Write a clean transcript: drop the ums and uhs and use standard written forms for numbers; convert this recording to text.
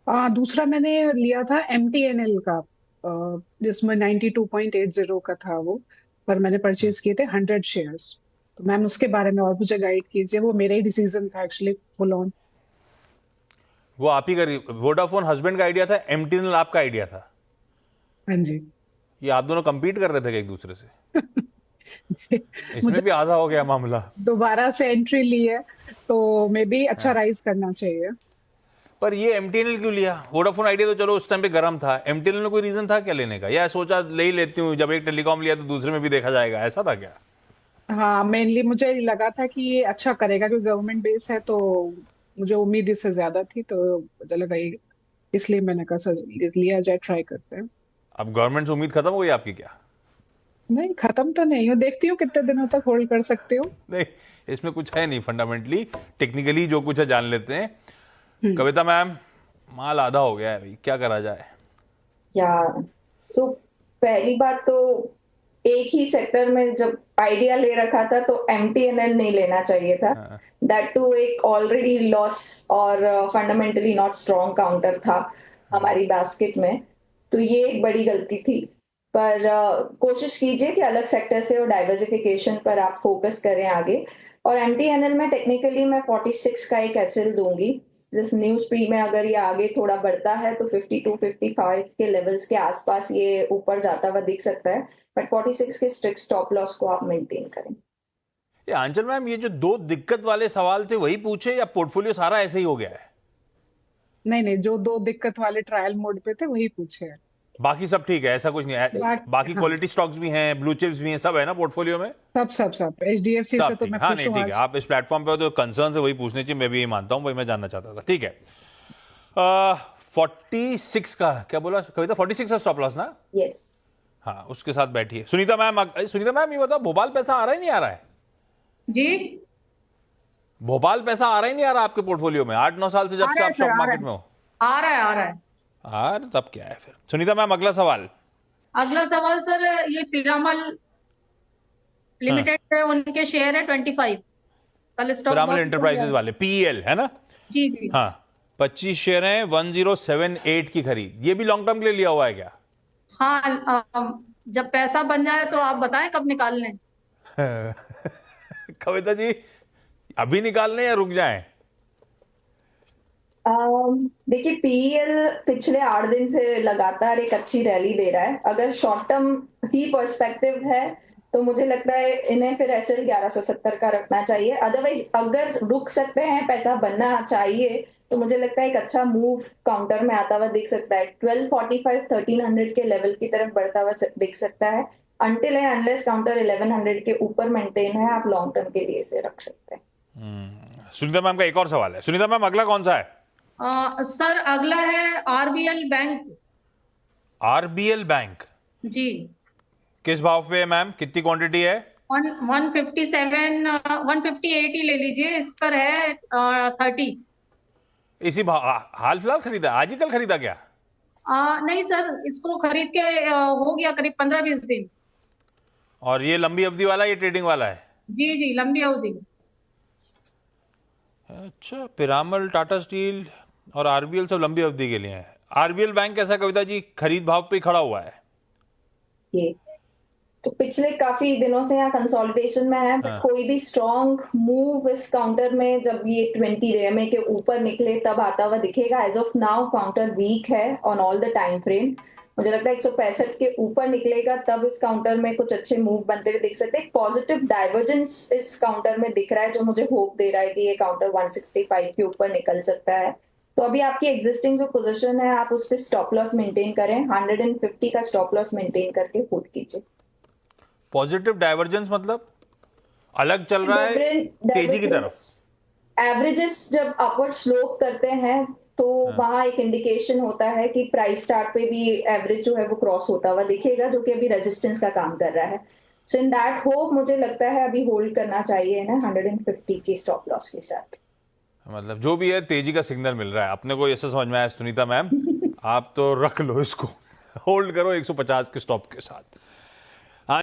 दूसरा मैंने लिया था MTNL का, जिसमें 92.80 का था वो। पर मैंने हम्म। परचेज किए थे 100 शेयर्स। तो मैम उसके बारे में और मुझे गाइड कीजिए, वो मेरा ही डिसीजन था एक्चुअली, फुल ऑन। वो आप ही का, वोडाफोन हस्बैंड का आइडिया था, एमटीएनएल आपका आइडिया था? हाँ जी। ये आप दोनों compete कर रहे थे क्या एक दूसरे से? इसमें मुझे भी आधा हो गया मामला। दोबारा से एंट्री ली है, तो मे बी अच्छा हाँ। राइज करना चाहिए। पर ये एमटीएनएल क्यों लिया? वोडाफोन आइडिया तो चलो उस टाइम पे गर्म था, एमटीएनएल में कोई रीजन था क्या लेने का, या सोचा ले ही लेती हूँ, जब एक टेलीकॉम लिया तो दूसरे में भी देखा जाएगा, ऐसा था क्या? हाँ, मेनली मुझे लगा था कि ये अच्छा करेगा क्योंकि गवर्नमेंट बेस है, तो मुझे उम्मीद इससे ज्यादा थी, तो मुझे लगा ये, इसलिए मैंने कहा सर लिया जाए, ट्राई करते हैं। अब गवर्नमेंट से उम्मीद खत्म हो गई आपकी क्या? नहीं, खत्म तो नहीं हो, देखती हूँ कितने दिनों तक होल्ड कर सकती हूँ। नहीं, इसमें कुछ है नहीं फंडामेंटली, टेक्निकली जो कुछ है जान लेते हैं। हम्म। कविता मैम, माल आधा हो गया है भाई, क्या करा जाए? या सो पहली बात तो, एक ही सेक्टर में जब आइडिया ले रखा था तो एमटीएनएल नहीं लेना चाहिए था। हाँ। दैट टू एक ऑलरेडी लॉस और फंडामेंटली नॉट स्ट्रॉन्ग काउंटर था हमारी बास्केट में। तो ये एक बड़ी गलती थी। पर कोशिश कीजिए कि अलग सेक्टर से और डाइवर्सिफिकेशन पर आप फोकस करें आगे। और एमटीएनएल में टेक्निकली मैं 46 का एक एसएल दूंगी। दिस न्यूज प्री में अगर ये आगे थोड़ा बढ़ता है तो 52-55 के लेवल्स के आसपास ये ऊपर जाता हुआ दिख सकता है। बट 46 के स्ट्रिक्ट स्टॉप लॉस को आप मेंटेन करें। ये आंचल मैम, ये जो दो दिक्कत वाले सवाल थे वही पूछे, या पोर्टफोलियो सारा ऐसे ही हो गया है? नहीं नहीं, जो दो दिक्कत वाले ट्रायल मोड पे थे वही पूछे हैं। बाकी सब ठीक है, ऐसा कुछ नहीं है? बाकी हाँ, क्वालिटी स्टॉक्स भी हैं, ब्लू चिप्स भी हैं, सब है ना पोर्टफोर्टियो में? सब सब सब HDFC से सब तो ठीक है, मैं हाँ खुश नहीं हूँ ठीक है, आज। आप इस प्लेटफॉर्म पे हो तो कंसर्न है वही पूछने चाहिए, मैं भी यही मानता हूँ, वही मैं जानना चाहता था, ठीक है। 46 का क्या बोला कविता? 46 का स्टॉप लॉस ना? यस। हाँ, उसके साथ बैठी है सुनीता मैम। सुनीता मैम, ये बताओ, भोपाल पैसा आ रहा है नहीं आ रहा है? जी। भोपाल पैसा आ रहा ही नहीं आ रहा आपके पोर्टफोलियो में, 8-9 साल से, आ जब से रहा है आप सर, स्टॉक आ रहा मार्केट है। में हो? आ रहा है, आ रहा है। यार तब क्या है फिर। सुनीता मैम, अगला सवाल। अगला सवाल सर, ये पीरामल हाँ, लिमिटेड है, उनके शेयर है 25। कल स्टॉक पिरामल बहुत ऊपर गया एंटरप्राइजेज है। वाले, पीईएल है ना? जी जी। हाँ, 25 शेयर हैं, 1078 की खरीद, ये भी लॉन्ग टर्म के लिए लिया हुआ है क्या? हाँ, जब पैसा बन जाए तो आप बताएं कब निकाल लें। कविता जी, अभी निकालने या रुक जाएं? देखिए, पीईएल पिछले 8 दिन से लगातार एक अच्छी रैली दे रहा है। अगर शॉर्ट टर्म ही पर्सपेक्टिव है तो मुझे लगता है इन्हें फिर एसएल 1170 का रखना चाहिए। अदरवाइज अगर रुक सकते हैं, पैसा बनना चाहिए, तो मुझे लगता है एक अच्छा मूव काउंटर में आता हुआ दिख सकता है। 1245 1300 के लेवल की तरफ बढ़ता हुआ दिख सकता है। अनटिल एंड अनलेस काउंटर 1100 के ऊपर मेंटेन है, आप लॉन्ग टर्म के लिए इसे रख सकते हैं। सुनीता मैम का एक और सवाल है। सुनीता मैम, अगला कौन सा है? सर अगला है आरबीएल बैंक। RBL bank. जी। किस भाव पे है मैम, कितनी क्वांटिटी है? 157, 158 ही ले लीजिए, इस पर है 30। इसी भाव हाल फिलहाल खरीदा, आज ही कल खरीदा क्या? नहीं सर, इसको खरीद के हो गया करीब 15-20 दिन। और ये लंबी अवधि वाला, ये ट्रेडिंग वाला है? जी जी, लंबी अवधि। अच्छा, पिरामल, टाटा स्टील और आरबीएल सब लंबी अवधि के लिए है। आरबीएल बैंक कैसा कविता जी, खरीद भाव पे ही खड़ा हुआ है? ये तो पिछले काफी दिनों से यहाँ कंसोलिडेशन में है, बट हाँ। कोई भी स्ट्रॉन्ग मूव इस काउंटर में जब ये 20 रेमे के ऊपर निकले तब आता हुआ दिखेगा। As of now counter weak है on all the time frame. मुझे लगता है 165 के ऊपर निकलेगा तब इस काउंटर में कुछ अच्छे मूव बनते हुए दिख सकते हैं। पॉजिटिव डाइवर्जेंस इस काउंटर में दिख रहा है जो मुझे होप दे रहा है कि ये काउंटर 165 के ऊपर निकल सकता है। तो अभी आपकी एग्जिस्टिंग जो पोजीशन है आप उस पर स्टॉप लॉस मेंटेन करें। 150 का स्टॉप लॉस मेंटेन करके होल्ड कीजिए। पॉजिटिव डाइवर्जेंस मतलब अलग चल रहा है तेजी की तरफ? एवरेजेस जब अपवर्ड स्लोप करते हैं तो हाँ। वहां एक इंडिकेशन होता है कि प्राइस स्टार्ट पे भी एवरेज जो है वो क्रॉस होता हुआ दिखेगा, जो कि अभी रेजिस्टेंस का काम कर रहा है। सो इन दैट होप मुझे लगता है अभी होल्ड करना चाहिए ना 150 की स्टॉप लॉस के साथ। मतलब जो भी है तेजी का सिग्नल मिल रहा है अपने को, ऐसा समझ में आया सुनीता मैम। आप तो रख लो इसको, होल्ड करो 150 के स्टॉप के साथ।